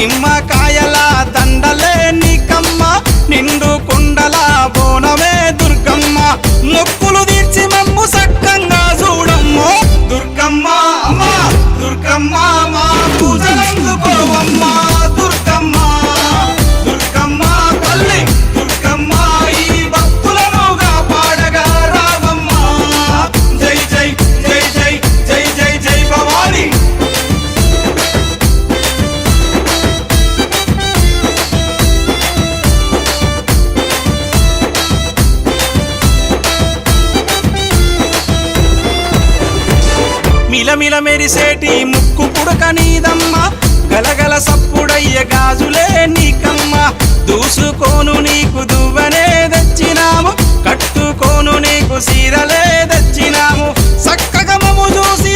నిమ్మకాయల దండలే నీకమ్మ నిండు కుండల బోనమే దుర్గమ్మ మొక్కులు తీర్చి మమ్ము సక్కంగా చూడమ్మో దుర్గమ్మ అమ్మా దుర్గమ్మ మా పూజలందుకోవమ్మ దుర్గమ్మ దుర్గమ్మ తల్లి దుర్గమ్మ ఈ భక్తులనుగా పాడగా రావమ్మ జై జై జై జై జై జై జై భవాని మిలమిల మెరిసేటి ముక్కు పుడక నీదమ్మ గలగల సప్పుడయ్య గాజులే నీకమ్మ దూసుకోను నీకు దువ్వనే తెచ్చినాము కట్టుకోను నీకు సీరలే తెచ్చినాము సక్కగా మము చూసి